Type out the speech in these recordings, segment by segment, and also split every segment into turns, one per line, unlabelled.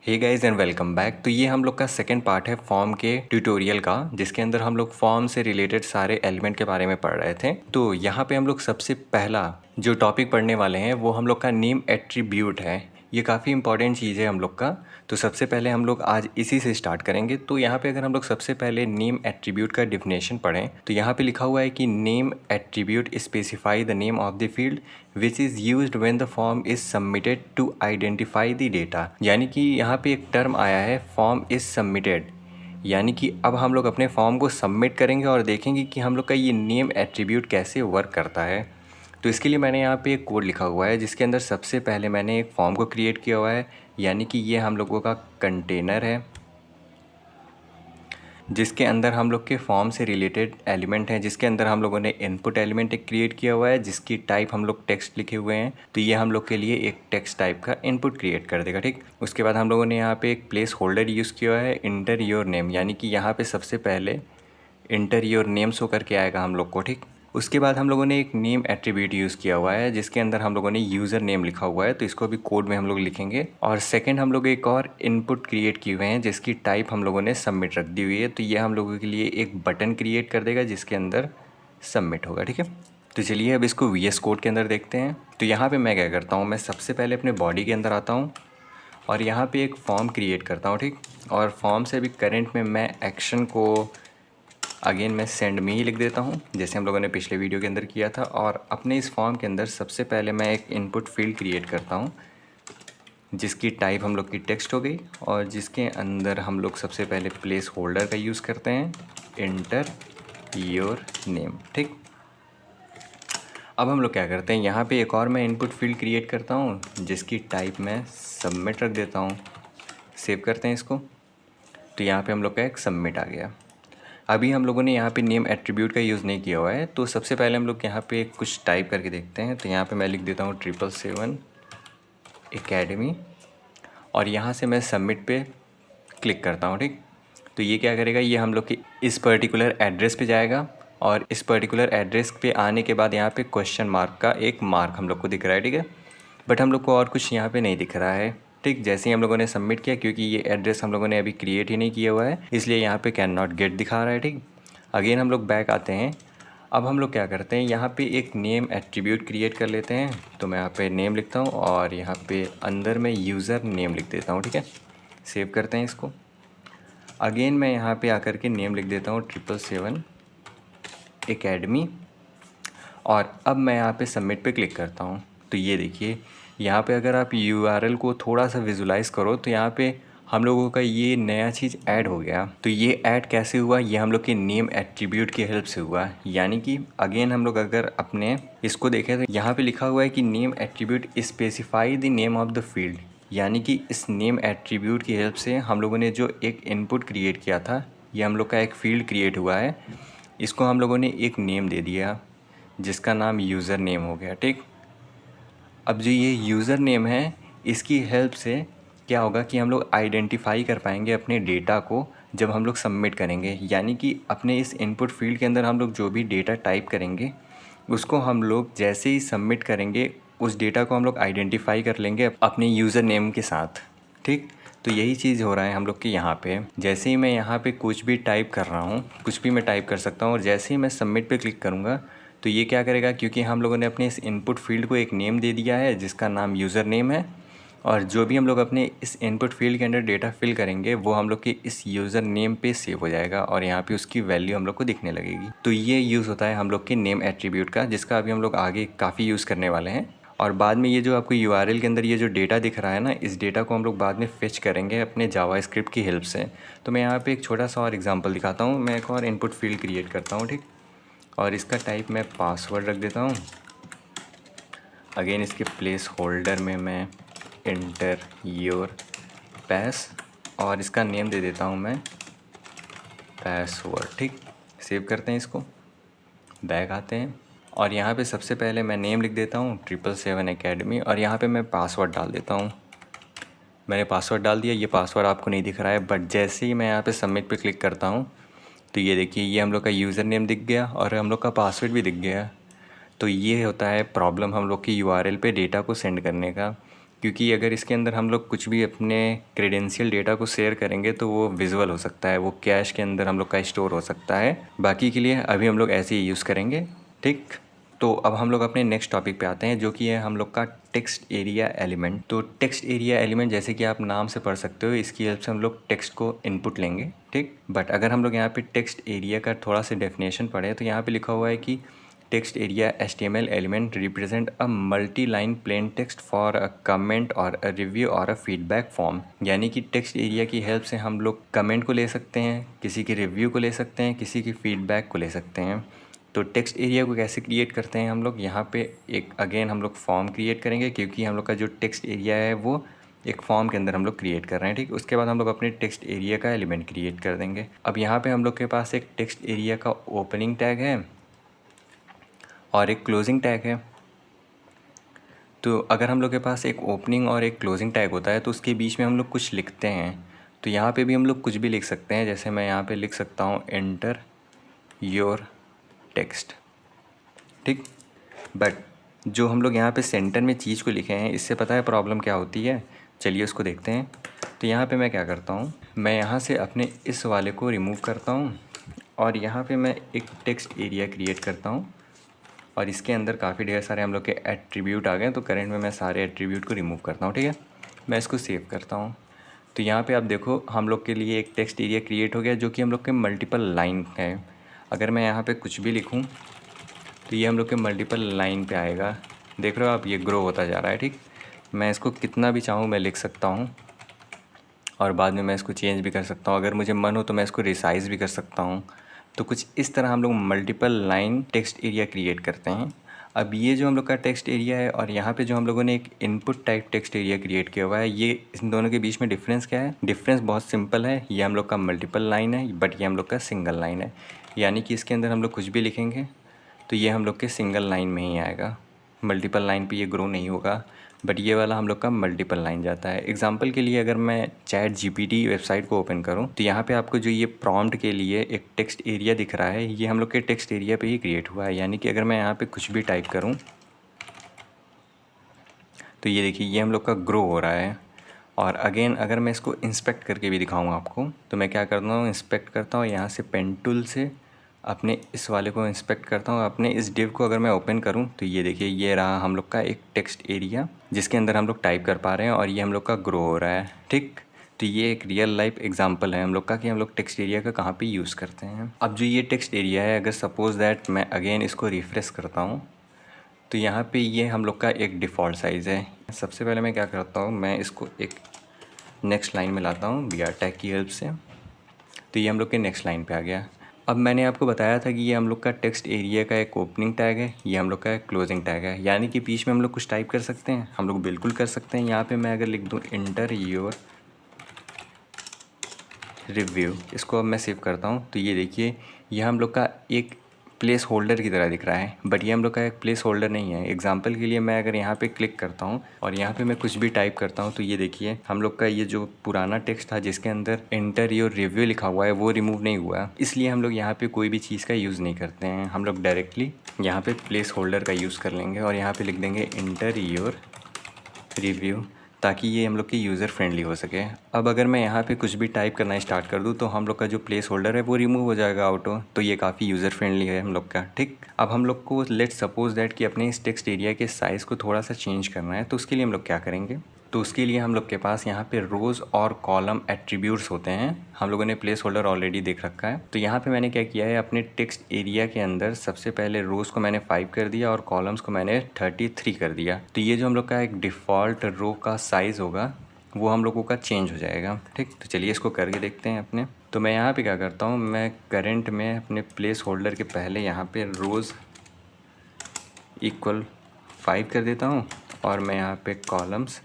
Hey guys and welcome back. तो ये हम लोग का सेकंड पार्ट है फॉर्म के ट्यूटोरियल का, जिसके अंदर हम लोग फॉर्म से रिलेटेड सारे एलिमेंट के बारे में पढ़ रहे थे। तो यहाँ पे हम लोग सबसे पहला जो टॉपिक पढ़ने वाले हैं वो हम लोग का नेम एट्रीब्यूट है। ये काफ़ी इंपॉर्टेंट चीज़ है हम लोग का। तो सबसे पहले हम लोग आज इसी से स्टार्ट करेंगे। तो यहाँ पे अगर हम लोग सबसे पहले नेम एट्रीब्यूट का डिफिनेशन पढ़ें तो यहाँ पे लिखा हुआ है कि name attribute specify the name of the field which is used when the form is submitted to identify the data. यानी कि यहाँ पे एक टर्म आया है फॉर्म इज सबमिटेड, यानी कि अब हम लोग अपने फॉर्म को सबमिट करेंगे और देखेंगे कि हम लोग का ये नेम एट्रीब्यूट कैसे वर्क करता है। तो इसके लिए मैंने यहाँ पे एक कोड लिखा हुआ है, जिसके अंदर सबसे पहले मैंने एक फॉर्म को क्रिएट किया हुआ है, यानी कि ये हम लोगों का कंटेनर है, जिसके अंदर हम लोग के फॉर्म से रिलेटेड एलिमेंट हैं, जिसके अंदर हम लोगों ने इनपुट एलिमेंट एक क्रिएट किया हुआ है, जिसकी टाइप हम लोग टेक्स्ट लिखे हुए हैं। तो ये हम लोग के लिए एक टेक्स्ट टाइप का इनपुट क्रिएट कर देगा। ठीक, उसके बाद हम लोगों ने यहाँ पे एक प्लेस होल्डर यूज़ किया हुआ है, इंटर योर नेम, यानी कि यहाँ पे सबसे पहले इंटर योर नेम शो करके आएगा हम लोग को। ठीक, उसके बाद हम लोगों ने एक नेम एट्रीब्यूट यूज़ किया हुआ है, जिसके अंदर हम लोगों ने यूज़र नेम लिखा हुआ है। तो इसको भी कोड में हम लोग लिखेंगे। और सेकंड हम लोग एक और इनपुट क्रिएट किए हुए हैं, जिसकी टाइप हम लोगों ने सबमिट रख दी हुई है। तो ये हम लोगों के लिए एक बटन क्रिएट कर देगा, जिसके अंदर सबमिट होगा। ठीक है, तो चलिए अब इसको VS कोड के अंदर देखते हैं। तो यहाँ पर मैं क्या करता हूँ, मैं सबसे पहले अपने बॉडी के अंदर आता हूँ और यहाँ पे एक फॉर्म क्रिएट करता हूँ। ठीक, और फॉर्म से अभी करंट में मैं एक्शन को अगेन मैं सेंड में ही लिख देता हूँ, जैसे हम लोगों ने पिछले वीडियो के अंदर किया था। और अपने इस फॉर्म के अंदर सबसे पहले मैं एक इनपुट फील्ड क्रिएट करता हूँ, जिसकी टाइप हम लोग की टेक्स्ट हो गई, और जिसके अंदर हम लोग सबसे पहले प्लेस होल्डर का यूज़ करते हैं, इंटर योर नेम। ठीक, अब हम लोग क्या करते हैं, यहाँ पे एक और मैं इनपुट फील्ड क्रिएट करता हूँ, जिसकी टाइप मैं सबमिट रख देता हूँ। सेव करते हैं इसको। तो यहाँ पे हम लोग का एक सबमिट आ गया। अभी हम लोगों ने यहाँ पे नेम एट्रीब्यूट का यूज़ नहीं किया हुआ है, तो सबसे पहले हम लोग यहाँ पे कुछ टाइप करके देखते हैं। तो यहाँ पे मैं लिख देता हूँ 777 एकेडमी, और यहाँ से मैं सबमिट पे क्लिक करता हूँ। ठीक, तो ये क्या करेगा, ये हम लोग के इस पर्टिकुलर एड्रेस पे जाएगा, और इस पर्टिकुलर एड्रेस पे आने के बाद यहाँ पे क्वेश्चन मार्क का एक मार्क हम लोग को दिख रहा है। ठीक है, बट हम लोग को और कुछ यहाँ पे नहीं दिख रहा है। ठीक, जैसे ही हम लोगों ने सबमिट किया, क्योंकि ये एड्रेस हम लोगों ने अभी क्रिएट ही नहीं किया हुआ है, इसलिए यहाँ पे कैन नॉट गेट दिखा रहा है। ठीक, अगेन हम लोग बैक आते हैं। अब हम लोग क्या करते हैं, यहाँ पे एक नेम एट्रीब्यूट क्रिएट कर लेते हैं। तो मैं यहाँ पे नेम लिखता हूँ और यहाँ पे अंदर में यूज़र नेम लिख देता हूँ। ठीक है, सेव करते हैं इसको। अगेन मैं यहाँ पे आकर के नेम लिख देता हूँ 777 एकेडमी, और अब मैं यहाँ पे सबमिट पे क्लिक करता हूँ। तो ये देखिए, यहाँ पे अगर आप URL को थोड़ा सा विजुलाइज़ करो तो यहाँ पे हम लोगों का ये नया चीज़ ऐड हो गया। तो ये ऐड कैसे हुआ, ये हम लोग के नेम एट्रीब्यूट की हेल्प से हुआ। यानी कि अगेन हम लोग अगर अपने इसको देखें तो यहाँ पे लिखा हुआ है कि name attribute specify the name of the field, यानी कि इस नेम एट्रीब्यूट की हेल्प से हम लोगों ने जो एक इनपुट क्रिएट किया था, ये हम लोग का एक फील्ड क्रिएट हुआ है, इसको हम लोगों ने एक नेम दे दिया, जिसका नाम यूज़र नेम हो गया। ठीक, अब जो ये यूज़र नेम है, इसकी हेल्प से क्या होगा कि हम लोग आइडेंटिफाई कर पाएंगे अपने डेटा को जब हम लोग सबमिट करेंगे। यानी कि अपने इस इनपुट फील्ड के अंदर हम लोग जो भी डेटा टाइप करेंगे, उसको हम लोग जैसे ही सबमिट करेंगे, उस डेटा को हम लोग आइडेंटिफाई कर लेंगे अपने यूज़र नेम के साथ। ठीक, तो यही चीज़ हो रहा है हम लोग के यहाँ पे। जैसे ही मैं यहाँ पे कुछ भी टाइप कर रहा हूँ, कुछ भी मैं टाइप कर सकता हूँ, और जैसे ही मैं सबमिट पे क्लिक करूँगा तो ये क्या करेगा, क्योंकि हम लोगों ने अपने इस इनपुट फील्ड को एक नेम दे दिया है, जिसका नाम यूज़र नेम है, और जो भी हम लोग अपने इस इनपुट फील्ड के अंदर डेटा फिल करेंगे, वो हम लोग के इस यूज़र नेम पे सेव हो जाएगा, और यहाँ पे उसकी वैल्यू हम लोग को दिखने लगेगी। तो ये यूज़ होता है हम लोग के नेम एट्रीब्यूट का, जिसका अभी हम लोग आगे काफ़ी यूज़ करने वाले हैं। और बाद में ये जो आपको URL के अंदर ये जो डेटा दिख रहा है ना, इस डेटा को हम लोग बाद में फेच करेंगे अपने जावास्क्रिप्ट की हेल्प से। तो मैं यहाँ पे एक छोटा सा और एग्जांपल दिखाता हूँ। मैं एक और इनपुट फील्ड क्रिएट करता हूँ। ठीक, और इसका टाइप मैं पासवर्ड रख देता हूँ। अगेन इसके प्लेस होल्डर में मैं इंटर योर पास, और इसका नेम दे देता हूँ मैं पासवर्ड। ठीक, सेव करते हैं इसको, बैक आते हैं, और यहाँ पे सबसे पहले मैं नेम लिख देता हूँ 777 एकेडमी, और यहाँ पे मैं पासवर्ड डाल देता हूँ। मैंने पासवर्ड डाल दिया। ये पासवर्ड आपको नहीं दिख रहा है, बट जैसे ही मैं यहाँ पे सबमिट पे क्लिक करता हूँ तो ये देखिए, ये हम लोग का यूज़र नेम दिख गया और हम लोग का पासवर्ड भी दिख गया। तो ये होता है प्रॉब्लम हम लोग की URL पे डेटा को सेंड करने का, क्योंकि अगर इसके अंदर हम लोग कुछ भी अपने क्रेडेंशियल डेटा को शेयर करेंगे तो वो विजुअल हो सकता है, वो कैश के अंदर हम लोग का स्टोर हो सकता है। बाकी के लिए अभी हम लोग ऐसे ही यूज़ करेंगे, ठीक। तो अब हम लोग अपने नेक्स्ट टॉपिक पे आते हैं, जो कि है हम लोग का टेक्स्ट एरिया एलिमेंट। तो टेक्स्ट एरिया एलिमेंट जैसे कि आप नाम से पढ़ सकते हो, इसकी हेल्प से हम लोग टेक्स्ट को इनपुट लेंगे, ठीक। बट अगर हम लोग यहाँ पे टेक्स्ट एरिया का थोड़ा सा डेफिनेशन पढ़ें तो यहाँ पे लिखा हुआ है कि text area HTML element represent a multi line plain text for a comment और अ रिव्यू और अ फीडबैक फॉर्म। यानी कि टेक्स्ट एरिया की हेल्प से हम लोग कमेंट को ले सकते हैं, किसी की रिव्यू को ले सकते हैं, किसी की फीडबैक को ले सकते हैं। तो टेक्स्ट एरिया को कैसे क्रिएट करते हैं हम लोग, यहाँ पे एक अगेन हम लोग फॉर्म क्रिएट करेंगे, क्योंकि हम लोग का जो टेक्स्ट एरिया है वो एक फॉर्म के अंदर हम लोग क्रिएट कर रहे हैं, ठीक। उसके बाद हम लोग अपने टेक्स्ट एरिया का एलिमेंट क्रिएट कर देंगे। अब यहाँ पे हम लोग के पास एक टेक्स्ट एरिया का ओपनिंग टैग है और एक क्लोजिंग टैग है। तो अगर हम लोग के पास एक ओपनिंग और एक क्लोजिंग टैग होता है तो उसके बीच में हम लोग कुछ लिखते हैं। तो यहाँ पे भी हम लोग कुछ भी लिख सकते हैं, जैसे मैं यहाँ पे लिख सकता हूँ एंटर योर टेक्स्ट, ठीक। बट जो हम लोग यहाँ पे सेंटर में चीज़ को लिखे हैं, इससे पता है प्रॉब्लम क्या होती है, चलिए उसको देखते हैं। तो यहाँ पे मैं क्या करता हूँ, मैं यहाँ से अपने इस वाले को रिमूव करता हूँ और यहाँ पे मैं एक टेक्स्ट एरिया क्रिएट करता हूँ और इसके अंदर काफ़ी ढेर सारे हम लोग के एट्रीब्यूट आ गए। तो करंट में मैं सारे एट्रीब्यूट को रिमूव करता हूँ, ठीक है। मैं इसको सेव करता हूँ। तो यहाँ पे आप देखो हम लोग के लिए एक टेक्स्ट एरिया क्रिएट हो गया, जो कि हम लोग के मल्टीपल लाइन है। अगर मैं यहाँ पे कुछ भी लिखूँ तो ये हम लोग के मल्टीपल लाइन पे आएगा। देख रहे हो आप, ये ग्रो होता जा रहा है, ठीक। मैं इसको कितना भी चाहूँ मैं लिख सकता हूँ और बाद में मैं इसको चेंज भी कर सकता हूँ। अगर मुझे मन हो तो मैं इसको रिसाइज़ भी कर सकता हूँ। तो कुछ इस तरह हम लोग multiple line text area create करते हैं। अब ये जो हम लोग का टेक्स्ट एरिया है और यहाँ पे जो हम लोगों ने एक input type text area create किया हुआ है, ये इन दोनों के बीच में डिफरेंस क्या है? डिफरेंस बहुत सिंपल है। ये हम लोग का मल्टीपल लाइन है बट ये हम लोग का सिंगल लाइन है। यानी कि इसके अंदर हम लोग कुछ भी लिखेंगे तो ये हम लोग के सिंगल लाइन में ही आएगा, मल्टीपल लाइन पे ये ग्रो नहीं होगा। बट ये वाला हम लोग का मल्टीपल लाइन जाता है। एग्जांपल के लिए अगर मैं चैट GPT वेबसाइट को ओपन करूं तो यहाँ पे आपको जो ये प्रॉम्प्ट के लिए एक टेक्स्ट एरिया दिख रहा है, ये हम लोग के टेक्स्ट एरिया पे ही क्रिएट हुआ है। यानी कि अगर मैं यहाँ पे कुछ भी टाइप करूँ तो ये देखिए ये हम लोग का ग्रो हो रहा है। और अगेन अगर मैं इसको इंस्पेक्ट करके भी दिखाऊँ आपको तो मैं क्या करता हूँ, इंस्पेक्ट करता हूँ यहाँ से पेन टूल से अपने इस वाले को इंस्पेक्ट करता हूँ। अपने इस डिव को अगर मैं ओपन करूँ तो ये देखिए ये रहा हम लोग का एक टेक्स्ट एरिया जिसके अंदर हम लोग टाइप कर पा रहे हैं और ये हम लोग का ग्रो हो रहा है, ठीक। तो ये एक रियल लाइफ एग्जांपल है हम लोग का कि हम लोग टेक्स्ट एरिया का कहाँ पे यूज़ करते हैं। अब जो ये टेक्स्ट एरिया है, अगर सपोज़ दैट मैं अगेन इसको रिफ़्रेश करता हूँ तो यहाँ पे ये हम लोग का एक डिफ़ॉल्ट साइज़ है। सबसे पहले मैं क्या करता हूँ, मैं इसको एक नेक्स्ट लाइन में लाता हूँ वी आर टैग की हेल्प से। तो ये हम लोग के नेक्स्ट लाइन पे आ गया। अब मैंने आपको बताया था कि ये हम लोग का टेक्स्ट एरिया का एक ओपनिंग टैग है, ये हम लोग का एक क्लोजिंग टैग है। यानी कि बीच में हम लोग कुछ टाइप कर सकते हैं, हम लोग बिल्कुल कर सकते हैं। यहाँ पे मैं अगर लिख दूँ इंटर योर रिव्यू, इसको अब मैं सेव करता हूँ तो ये देखिए ये हम लोग का एक प्लेस होल्डर की तरह दिख रहा है, बट ये हम लोग का एक प्लेस होल्डर नहीं है। एग्जांपल के लिए मैं अगर यहाँ पे क्लिक करता हूँ और यहाँ पे मैं कुछ भी टाइप करता हूँ तो ये देखिए हम लोग का ये जो पुराना टेक्स्ट था जिसके अंदर एंटर योर रिव्यू लिखा हुआ है वो रिमूव नहीं हुआ। इसलिए हम लोग यहाँ पे कोई भी चीज़ का यूज़ नहीं करते हैं, हम लोग डायरेक्टली यहाँ पे प्लेस होल्डर का यूज़ कर लेंगे और यहाँ पे लिख देंगे एंटर योर रिव्यू, ताकि ये हम लोग के यूज़र फ्रेंडली हो सके। अब अगर मैं यहाँ पे कुछ भी टाइप करना स्टार्ट कर दूँ तो हम लोग का जो प्लेस होल्डर है वो रिमूव हो जाएगा ऑटो। तो ये काफ़ी यूज़र फ्रेंडली है हम लोग का, ठीक। अब हम लोग को लेट सपोज दैट कि अपने इस टेक्स्ट एरिया के साइज़ को थोड़ा सा चेंज करना है, तो उसके लिए हम लोग क्या करेंगे, तो उसके लिए हम लोग के पास यहाँ पे रोज़ और कॉलम एट्रीब्यूट्स होते हैं। हम लोगों ने प्लेस होल्डर ऑलरेडी देख रखा है। तो यहाँ पे मैंने क्या किया है, अपने टेक्स्ट एरिया के अंदर सबसे पहले रोज़ को मैंने 5 कर दिया और कॉलम्स को मैंने 33 कर दिया। तो ये जो हम लोग का एक डिफ़ॉल्ट रो का साइज़ होगा वो हम लोगों का चेंज हो जाएगा, ठीक। तो चलिए इसको करके देखते हैं अपने। तो मैं यहाँ पे क्या करता हूँ, मैं करंट में अपने प्लेस होल्डर के पहले यहाँ पे रोज़ इक्वल 5 कर देता हूँ और मैं यहाँ पे कॉलम्स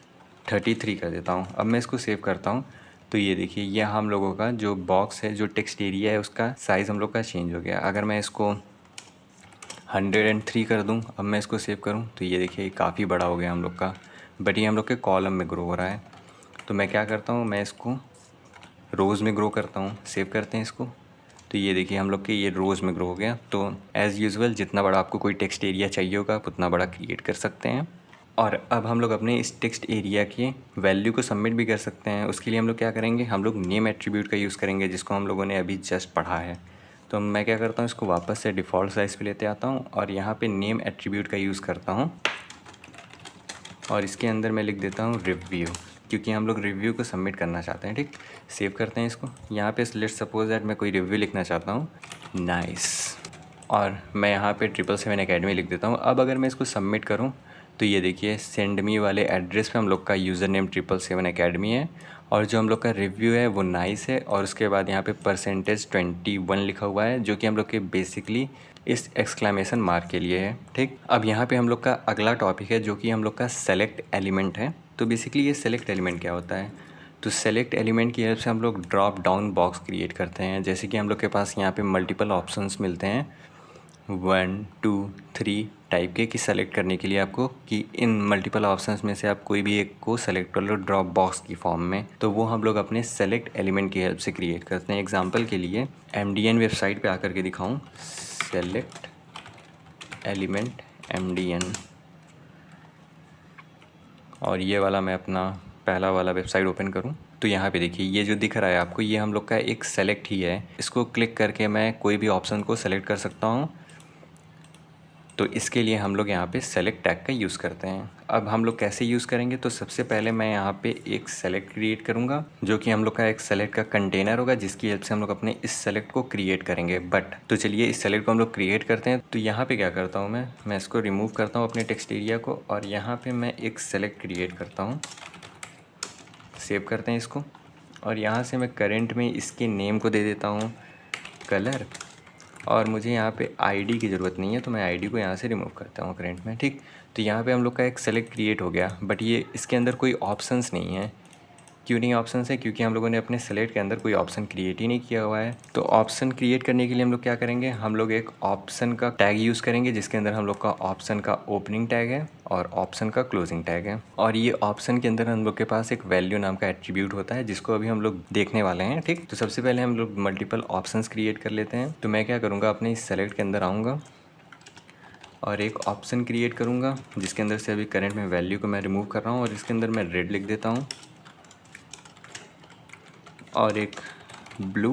33 कर देता हूँ। अब मैं इसको सेव करता हूँ तो ये देखिए ये हम लोगों का जो बॉक्स है, जो टेक्स्ट एरिया है, उसका साइज़ हम लोग का चेंज हो गया। अगर मैं इसको 103 कर दूँ, अब मैं इसको सेव करूँ तो ये देखिए काफ़ी बड़ा हो गया हम लोग का, बट ये हम लोग के कॉलम में ग्रो हो रहा है। तो मैं क्या करता हूँ, मैं इसको रोज़ में ग्रो करता हूँ। सेव करते हैं इसको तो ये देखिए हम लोग के ये रोज़ में ग्रो हो गया। तो एज़ यूजुअल जितना बड़ा आपको कोई टेक्स्ट एरिया चाहिए होगा आप उतना बड़ा क्रिएट कर सकते हैं। और अब हम लोग अपने इस टेक्स्ट एरिया की वैल्यू को सबमिट भी कर सकते हैं। उसके लिए हम लोग क्या करेंगे, हम लोग नेम एट्रीब्यूट का यूज़ करेंगे जिसको हम लोगों ने अभी जस्ट पढ़ा है। तो मैं क्या करता हूँ, इसको वापस से डिफ़ॉल्ट साइज़ पे लेते आता हूँ और यहाँ पे नेम एट्रीब्यूट का यूज़ करता हूँ और इसके अंदर मैं लिख देता हूँ रिव्यू, क्योंकि हम लोग रिव्यू को सबमिट करना चाहते हैं। ठीक, सेव करते हैं इसको। यहाँ पे लेट्स सपोज दैट मैं कोई रिव्यू लिखना चाहता हूँ, नाइस, और मैं यहाँ पे 777 अकेडमी लिख देता हूँ। अब अगर मैं इसको सबमिट करूँ तो ये देखिए सेंड मी वाले एड्रेस पे हम लोग का यूज़र नेम 777 अकेडमी है और जो हम लोग का रिव्यू है वो नाइस है और उसके बाद यहाँ पे %21 लिखा हुआ है जो कि हम लोग के बेसिकली इस एक्सक्लेमेशन मार्क के लिए है। ठीक, अब यहाँ पे हम लोग का अगला टॉपिक है जो कि हम लोग का सेलेक्ट एलिमेंट है। तो बेसिकली ये सेलेक्ट एलिमेंट क्या होता है, तो सेलेक्ट एलिमेंट की हेल्प से हम लोग ड्रॉप डाउन बॉक्स क्रिएट करते हैं। जैसे कि हम लोग के पास यहाँ पे मल्टीपल ऑप्शंस मिलते हैं 1 2 3 टाइप के, कि सेलेक्ट करने के लिए आपको कि इन मल्टीपल ऑप्शंस में से आप कोई भी एक को सेलेक्ट कर लो ड्रॉप बॉक्स की फॉर्म में। तो वो हम लोग अपने सेलेक्ट एलिमेंट की हेल्प से क्रिएट करते हैं। एग्जांपल के लिए MDN वेबसाइट पे आकर के दिखाऊं, सेलेक्ट एलिमेंट MDN, और ये वाला मैं अपना पहला वाला वेबसाइट ओपन करूं तो यहाँ पे देखिए ये जो दिख रहा है आपको, ये हम लोग का एक सेलेक्ट ही है। इसको क्लिक करके मैं कोई भी ऑप्शन को सेलेक्ट कर सकता हूँ। तो इसके लिए हम लोग यहाँ पे सेलेक्ट टैग का यूज़ करते हैं। अब हम लोग कैसे यूज़ करेंगे, तो सबसे पहले मैं यहाँ पे एक सेलेक्ट क्रिएट करूँगा जो कि हम लोग का एक सेलेक्ट का कंटेनर होगा जिसकी हेल्प से हम लोग अपने इस सेलेक्ट को क्रिएट करेंगे। बट तो चलिए इस सेलेक्ट को हम लोग क्रिएट करते हैं। तो यहाँ पे क्या करता हूँ, मैं इसको रिमूव करता हूँ अपने टेक्स्ट एरिया को और यहाँ पर मैं एक सेलेक्ट क्रिएट करता हूँ। सेव करते हैं इसको और यहाँ से मैं करेंट में इसके नेम को दे देता हूँ कलर, और मुझे यहाँ पे आईडी की ज़रूरत नहीं है तो मैं आईडी को यहाँ से रिमूव करता हूँ करेंट में। ठीक, तो यहाँ पे हम लोग का एक सेलेक्ट क्रिएट हो गया, बट ये इसके अंदर कोई ऑप्शंस नहीं है। क्यों नहीं ऑप्शंस है, क्योंकि हम लोगों ने अपने सेलेक्ट के अंदर कोई ऑप्शन क्रिएट ही नहीं किया हुआ है। तो ऑप्शन क्रिएट करने के लिए हम लोग क्या करेंगे, हम लोग एक ऑप्शन का टैग यूज़ करेंगे जिसके अंदर हम लोग का ऑप्शन का ओपनिंग टैग है और ऑप्शन का क्लोजिंग टैग है। और ये ऑप्शन के अंदर हम लोग के पास एक वैल्यू नाम का एट्रीब्यूट होता है जिसको अभी हम लोग देखने वाले हैं। ठीक, तो सबसे पहले हम लोग मल्टीपल ऑप्शंस क्रिएट कर लेते हैं। तो मैं क्या करूँगा, अपने इस सेलेक्ट के अंदर आऊँगा और एक ऑप्शन क्रिएट करूँगा जिसके अंदर से अभी करंट में वैल्यू को मैं रिमूव कर रहा हूँ और इसके अंदर मैं रेड लिख देता हूँ और एक ब्लू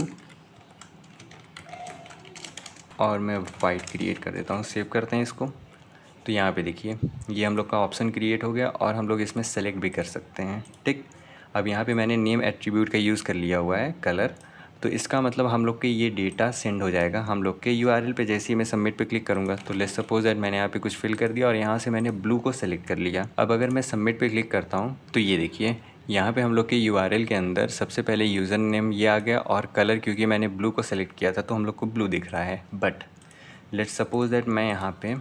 और मैं वाइट क्रिएट कर देता हूँ। सेव करते हैं इसको। तो यहाँ पे देखिए ये हम लोग का ऑप्शन क्रिएट हो गया और हम लोग इसमें सेलेक्ट भी कर सकते हैं। ठीक, अब यहाँ पे मैंने नेम एट्रीब्यूट का यूज़ कर लिया हुआ है कलर, तो इसका मतलब हम लोग के ये डेटा सेंड हो जाएगा हम लोग के URL पे। जैसे ही मैं सबमिट पे क्लिक करूँगा तो लेट्स सपोज दैट मैंने यहाँ पे कुछ फिल कर दिया और यहाँ से मैंने ब्लू को सेलेक्ट कर लिया। अब अगर मैं सबमिट पे क्लिक करता हूँ तो ये देखिए यहाँ पे हम लोग के URL के अंदर सबसे पहले यूज़र नेम ये आ गया और कलर क्योंकि मैंने ब्लू को सेलेक्ट किया था तो हम लोग को ब्लू दिख रहा है। बट लेट्स सपोज दैट मैं यहाँ पे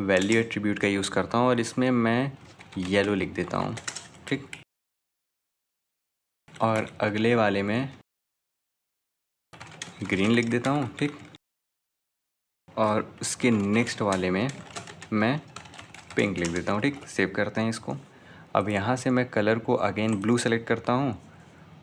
वैल्यू एट्रीब्यूट का यूज़ करता हूँ और इसमें मैं येलो लिख देता हूँ। ठीक, और अगले वाले में ग्रीन लिख देता हूँ। ठीक, और उसके नेक्स्ट वाले में मैं पिंक लिख देता हूँ। ठीक, सेव करते हैं इसको। अब यहाँ से मैं कलर को अगेन ब्लू सेलेक्ट करता हूँ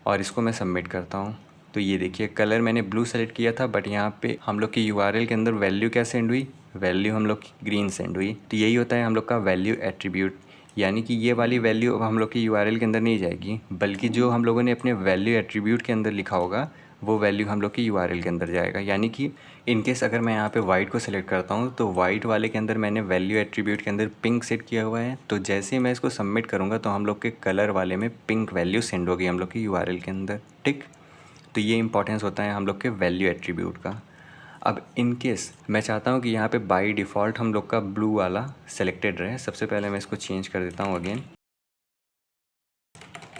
और इसको मैं सबमिट करता हूँ। तो ये देखिए कलर मैंने ब्लू सेलेक्ट किया था बट यहाँ पे हम लोग की URL के अंदर वैल्यू क्या सेंड हुई, वैल्यू हम लोग की ग्रीन सेंड हुई। तो यही होता है हम लोग का वैल्यू एट्रीब्यूट, यानी कि ये वाली वैल्यू अब हम लोग की URL के अंदर नहीं जाएगी बल्कि जो हम लोगों ने अपने वैल्यू एट्रीब्यूट के अंदर लिखा होगा वो वैल्यू हम लोग की URL के अंदर जाएगा। यानी कि इनकेस अगर मैं यहाँ पे वाइट को सेलेक्ट करता हूँ तो वाइट वाले के अंदर मैंने वैल्यू एट्रीब्यूट के अंदर पिंक सेट किया हुआ है, तो जैसे ही मैं इसको सबमिट करूँगा तो हम लोग के कलर वाले में पिंक वैल्यू सेंड होगी हम लोग की URL के अंदर। ठीक, तो ये इंपॉर्टेंस होता है हम लोग के वैल्यू एट्रीब्यूट का। अब इन केस मैं चाहता हूँ कि यहाँ पे बाय डिफ़ॉल्ट हम लोग का ब्लू वाला सेलेक्टेड रहे, सबसे पहले मैं इसको चेंज कर देता हूँ अगेन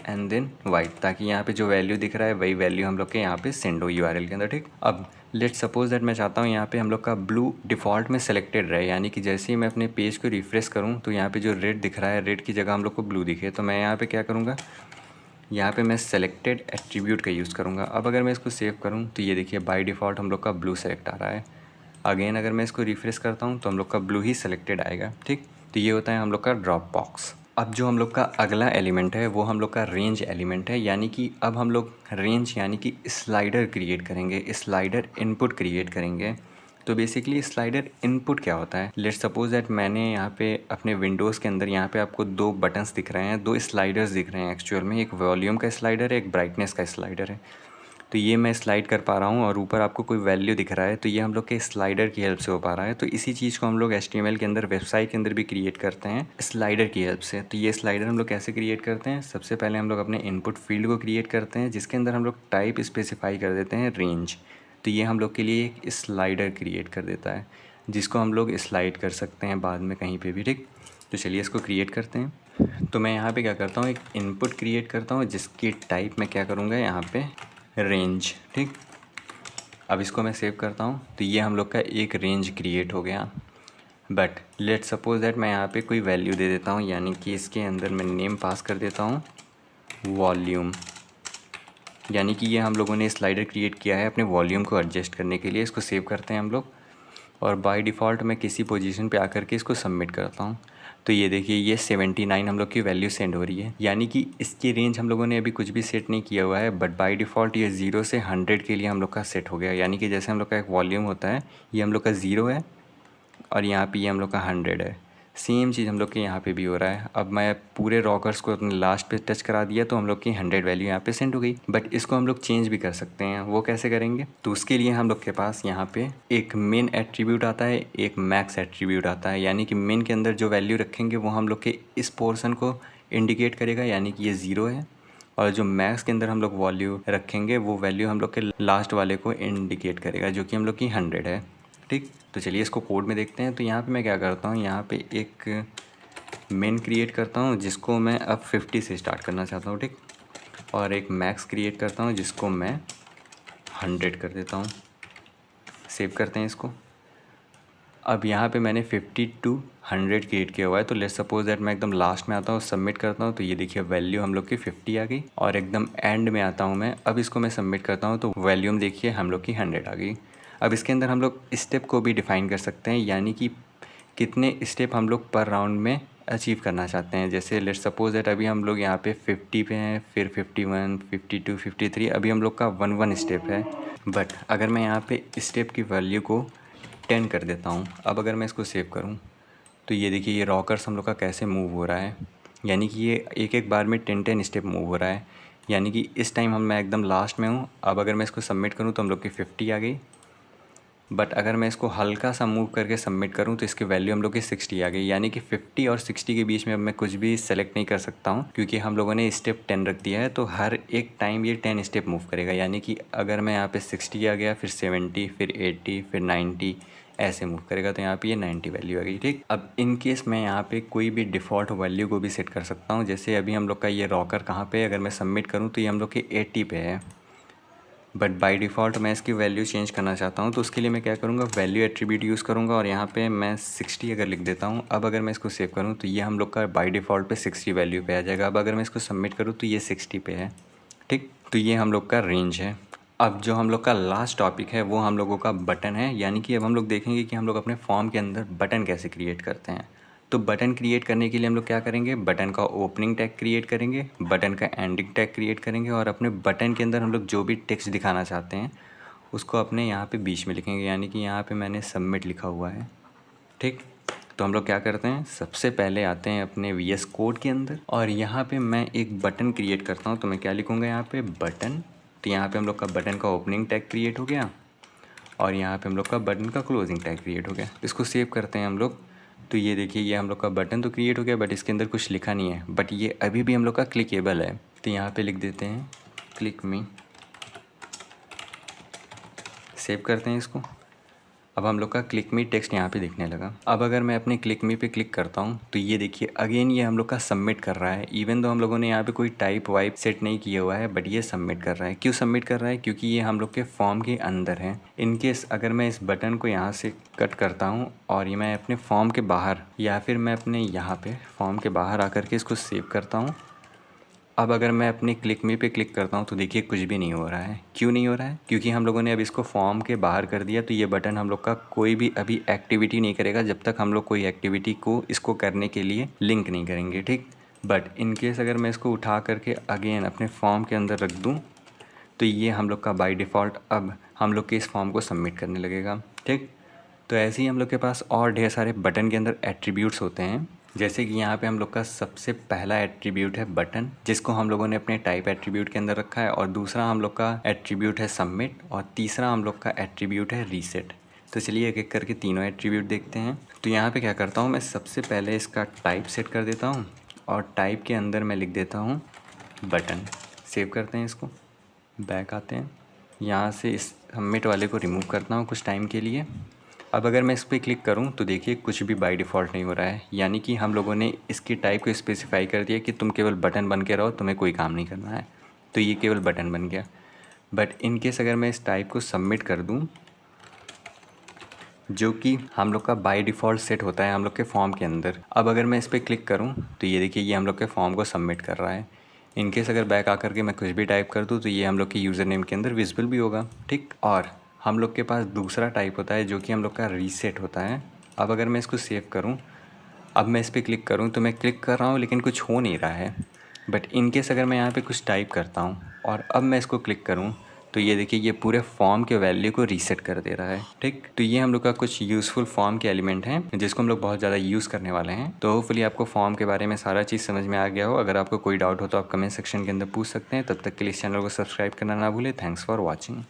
एंड देन वाइट, ताकि यहाँ पे जो वैल्यू दिख रहा है वही वैल्यू हम लोग के यहाँ पे सेंड हो URL के अंदर। ठीक, अब लेट्स सपोज दैट मैं चाहता हूँ यहाँ पे हम लोग का ब्लू डिफ़ॉल्ट में सेलेक्टेड रहे, यानी कि जैसे ही मैं अपने पेज को रिफ़्रेश करूँ तो यहाँ पे जो रेड दिख रहा है रेड की जगह हम लोग को ब्लू दिखे। तो मैं यहाँ पे क्या करूँगा, यहाँ पे मैं सेलेक्टेड एट्रीब्यूट का यूज़ करूँगा। अब अगर मैं इसको सेव करूँ तो ये देखिए बाय डिफ़ॉल्ट हम लोग का ब्लू सेलेक्ट आ रहा है। अगेन अगर मैं इसको रिफ़्रेश करता हूँ तो हम लोग का ब्लू ही सेलेक्टेड आएगा। ठीक, तो ये होता है हम लोग का ड्रॉप बॉक्स। अब जो हम लोग का अगला एलिमेंट है वो हम लोग का रेंज एलिमेंट है, यानी कि अब हम लोग रेंज यानी कि स्लाइडर क्रिएट करेंगे, स्लाइडर इनपुट क्रिएट करेंगे। तो बेसिकली स्लाइडर इनपुट क्या होता है, लेट्स सपोज दैट मैंने यहाँ पे अपने विंडोज़ के अंदर यहाँ पे आपको दो बटन्स दिख रहे हैं, दो स्लाइडर्स दिख रहे हैं एक्चुअल में, एक वॉल्यूम का स्लाइडर है, एक ब्राइटनेस का स्लाइडर है। तो ये मैं स्लाइड कर पा रहा हूँ और ऊपर आपको कोई वैल्यू दिख रहा है, तो ये हम लोग के स्लाइडर की हेल्प से हो पा रहा है। तो इसी चीज़ को हम लोग HTML के अंदर वेबसाइट के अंदर भी क्रिएट करते हैं स्लाइडर की हेल्प से। तो ये स्लाइडर हम लोग कैसे क्रिएट करते हैं, सबसे पहले हम लोग अपने इनपुट फील्ड को क्रिएट करते हैं जिसके अंदर हम लोग टाइप स्पेसिफाई कर देते हैं रेंज। तो ये हम लोग के लिए एक स्लाइडर क्रिएट कर देता है जिसको हम लोग स्लाइड कर सकते हैं बाद में कहीं पे भी, ठीक। तो चलिए इसको क्रिएट करते हैं। तो मैं यहाँ पे क्या करता हूँ, एक इनपुट क्रिएट करता हूँ जिसकी टाइप मैं क्या करूँगा यहाँ पे रेंज, ठीक। अब इसको मैं सेव करता हूँ। तो ये हम लोग का एक रेंज क्रिएट हो गया। बट लेट सपोज दैट मैं यहाँ पे कोई वैल्यू दे देता हूँ, यानी कि इसके अंदर मैं नेम पास कर देता हूँ वॉल्यूम, यानी कि ये हम लोगों ने स्लाइडर क्रिएट किया है अपने वॉल्यूम को एडजस्ट करने के लिए। इसको सेव करते हैं हम लोग और बाय डिफ़ॉल्ट मैं किसी पोजीशन पे आकर के इसको सबमिट करता हूँ। तो ये देखिए ये 79 हम लोग की वैल्यू सेंड हो रही है, यानी कि इसकी रेंज हम लोगों ने अभी कुछ भी सेट नहीं किया हुआ है, बट बाय डिफ़ॉल्ट ये 0 से 100 के लिए हम लोग का सेट हो गया। यानी कि जैसे हम लोग का एक वॉल्यूम होता है, ये हम लोग का 0 है और यहाँ पे ये हम लोग का 100 है। सेम चीज़ हम लोग के यहाँ पे भी हो रहा है। अब मैं पूरे रॉकर्स को अपने लास्ट पे टच करा दिया तो हम लोग की 100 वैल्यू यहाँ पे सेंड हो गई। बट इसको हम लोग चेंज भी कर सकते हैं, वो कैसे करेंगे, तो उसके लिए हम लोग के पास यहाँ पे एक मेन एट्रीब्यूट आता है, एक मैक्स एट्रीब्यूट आता है। यानी कि मेन के अंदर जो वैल्यू रखेंगे वो हम लोग के इस पोर्सन को इंडिकेट करेगा, यानी कि ये 0 है। और जो मैक्स के अंदर हम लोग वैल्यू रखेंगे वो वैल्यू हम लोग के लास्ट वाले को इंडिकेट करेगा, जो कि हम लोग की 100 है, ठीक। तो चलिए इसको कोड में देखते हैं। तो यहाँ पे मैं क्या करता हूँ, यहाँ पे एक मेन क्रिएट करता हूँ जिसको मैं अब 50 से स्टार्ट करना चाहता हूँ, ठीक। और एक मैक्स क्रिएट करता हूँ जिसको मैं 100 कर देता हूँ। सेव करते हैं इसको। अब यहाँ पे मैंने 50 to 100 क्रिएट किया हुआ है। तो लेट्स सपोज दैट मैं एकदम लास्ट में आता हूँ, सबमिट करता हूँ, तो ये देखिए वैल्यू हम लोग की 50 आ गई। और एकदम एंड में आता हूँ मैं, अब इसको मैं सबमिट करता हूँ तो वैल्यूम देखिए हम लोग की 100 आ गई। अब इसके अंदर हम लोग स्टेप को भी डिफ़ाइन कर सकते हैं, यानी कि कितने स्टेप हम लोग पर राउंड में अचीव करना चाहते हैं। जैसे लेट्स सपोज दैट अभी हम लोग यहाँ पे 50 पे हैं, फिर 51, 52, 53, अभी हम लोग का 1 स्टेप है। बट अगर मैं यहाँ पे स्टेप की वैल्यू को 10 कर देता हूँ, अब अगर मैं इसको सेव करूँ तो ये देखिए ये रॉकर्स हम लोग का कैसे मूव हो रहा है, यानी कि ये एक एक बार में 10 स्टेप मूव हो रहा है। यानी कि इस टाइम मैं एकदम लास्ट में हूँ। अब अगर मैं इसको सबमिट करूँ तो हम लोग की 50 आ गई। बट अगर मैं इसको हल्का सा मूव करके सबमिट करूं तो इसकी वैल्यू हम लोग की 60 आ गई। यानी कि 50 और 60 के बीच में अब मैं कुछ भी सेलेक्ट नहीं कर सकता हूं, क्योंकि हम लोगों ने स्टेप 10 रख दिया है। तो हर एक टाइम ये 10 स्टेप मूव करेगा। यानी कि अगर मैं यहाँ पे 60 आ गया, फिर 70, फिर 80, फिर 90 ऐसे मूव करेगा। तो यहाँ पे ये 90 वैल्यू आ गई, ठीक। अब इन केस मैं यहाँ पे कोई भी डिफ़ॉल्ट वैल्यू को भी सेट कर सकता हूँ। जैसे अभी हम लोग का ये रॉकर कहाँ पे है, अगर मैं सबमिट करूँ तो ये हम लोग के 80 पे है। बट बाय डिफ़ॉल्ट मैं इसकी वैल्यू चेंज करना चाहता हूँ, तो उसके लिए मैं क्या करूँगा, वैल्यू एट्रीब्यूट यूज़ करूँगा और यहाँ पे मैं 60 अगर लिख देता हूँ। अब अगर मैं इसको सेव करूँ तो ये हम लोग का बाय डिफ़ॉल्ट पे 60 वैल्यू पे आ जाएगा। अब अगर मैं इसको सबमिट करूँ तो ये 60 पे है, ठीक। तो ये हम लोग का रेंज है। अब जो हम लोग का लास्ट टॉपिक है वो हम लोगों का बटन है। यानी कि अब हम लोग देखेंगे कि हम लोग अपने फॉर्म के अंदर बटन कैसे क्रिएट करते हैं। तो बटन क्रिएट करने के लिए हम लोग क्या करेंगे, बटन का ओपनिंग टैग क्रिएट करेंगे, बटन का एंडिंग टैग क्रिएट करेंगे और अपने बटन के अंदर हम लोग जो भी टेक्स्ट दिखाना चाहते हैं उसको अपने यहाँ पे बीच में लिखेंगे। यानी कि यहाँ पे मैंने सबमिट लिखा हुआ है, ठीक। तो हम लोग क्या करते हैं, सबसे पहले आते हैं अपने VS कोड के अंदर और यहाँ पे मैं एक बटन क्रिएट करता हूँ। तो मैं क्या लिखूँगा यहाँ पे, बटन। तो यहाँ पे हम लोग का बटन का ओपनिंग टैग क्रिएट हो गया और यहाँ पे हम लोग का बटन का क्लोजिंग टैग क्रिएट हो गया। इसको सेव करते हैं हम लोग। तो ये देखिए ये हम लोग का बटन तो क्रिएट हो गया, बट इसके अंदर कुछ लिखा नहीं है, बट ये अभी भी हम लोग का क्लिकेबल है। तो यहाँ पे लिख देते हैं क्लिक मी, सेव करते हैं इसको। अब हम लोग का क्लिक मी टेक्स्ट यहाँ पे दिखने लगा। अब अगर मैं अपने क्लिक मी पे क्लिक करता हूँ तो ये देखिए अगेन ये हम लोग का सबमिट कर रहा है। इवन दो हम लोगों ने यहाँ पे कोई टाइप वाइप सेट नहीं किया हुआ है, बट ये सबमिट कर रहा है। क्यों सबमिट कर रहा है, क्योंकि ये हम लोग के फॉर्म के अंदर है। इनकेस अगर मैं इस बटन को यहाँ से कट करता हूँ और ये मैं अपने फॉर्म के बाहर या फिर मैं अपने यहाँ पे फॉर्म के बाहर आकर के इसको सेव करता हूँ। अब अगर मैं अपनी क्लिक मी पे क्लिक करता हूँ तो देखिए कुछ भी नहीं हो रहा है। क्यों नहीं हो रहा है, क्योंकि हम लोगों ने अब इसको फॉर्म के बाहर कर दिया। तो ये बटन हम लोग का कोई भी अभी एक्टिविटी नहीं करेगा जब तक हम लोग कोई एक्टिविटी को इसको करने के लिए लिंक नहीं करेंगे, ठीक। बट इन केस अगर मैं इसको उठा करके अगेन अपने फॉर्म के अंदर रख दूँ तो ये हम लोग का बाय डिफ़ॉल्ट अब हम लोग के इस फॉर्म को सबमिट करने लगेगा, ठीक। तो ऐसे ही हम लोग के पास और ढेर सारे बटन के अंदर एट्रीब्यूट्स होते हैं। जैसे कि यहाँ पे हम लोग का सबसे पहला एट्रीब्यूट है बटन, जिसको हम लोगों ने अपने टाइप एट्रीब्यूट के अंदर रखा है, और दूसरा हम लोग का एट्रीब्यूट है सबमिट, और तीसरा हम लोग का एट्रीब्यूट है रीसेट। तो चलिए एक एक करके तीनों एट्रीब्यूट देखते हैं। तो यहाँ पे क्या करता हूँ, मैं सबसे पहले इसका टाइप सेट कर देता हूँ, और टाइप के अंदर मैं लिख देता हूँ बटन। सेव करते हैं इसको, बैक आते हैं, यहाँ से इस सबमिट वाले को रिमूव करता हूँ कुछ टाइम के लिए। अब अगर मैं इस पर क्लिक करूँ तो देखिए कुछ भी बाय डिफ़ॉल्ट नहीं हो रहा है, यानी कि हम लोगों ने इसकी टाइप को स्पेसिफाई कर दिया कि तुम केवल बटन बन के रहो, तुम्हें कोई काम नहीं करना है। तो ये केवल बटन बन गया। बट इन केस अगर मैं इस टाइप को सबमिट कर दूँ, जो कि हम लोग का बाय डिफ़ॉल्ट सेट होता है हम लोग के फॉर्म के अंदर, अब अगर मैं इस पर क्लिक करूँ तो ये देखिए ये हम लोग के फॉर्म को सबमिट कर रहा है। इनकेस अगर बैक आकर के मैं कुछ भी टाइप कर दूँ तो ये हम लोग के यूज़र नेम के अंदर विजिबल भी होगा, ठीक। और हम लोग के पास दूसरा टाइप होता है जो कि हम लोग का रीसेट होता है। अब अगर मैं इसको सेव करूँ, अब मैं इस पर क्लिक करूँ तो मैं क्लिक कर रहा हूँ लेकिन कुछ हो नहीं रहा है। बट इनकेस अगर मैं यहाँ पे कुछ टाइप करता हूँ और अब मैं इसको क्लिक करूँ तो ये देखिए ये पूरे फॉर्म के वैल्यू को रीसेट कर दे रहा है, ठीक। तो ये हम लोग का कुछ यूज़फुल फॉर्म के एलिमेंट हैं जिसको हम लोग बहुत ज़्यादा यूज़ करने वाले हैं। तो होपफुली आपको फॉर्म के बारे में सारा चीज़ समझ में आ गया हो। अगर आपको कोई डाउट हो तो आप कमेंट सेक्शन के अंदर पूछ सकते हैं। तब तक के लिए इस चैनल को सब्सक्राइब करना ना भूलें। Thanks for watching.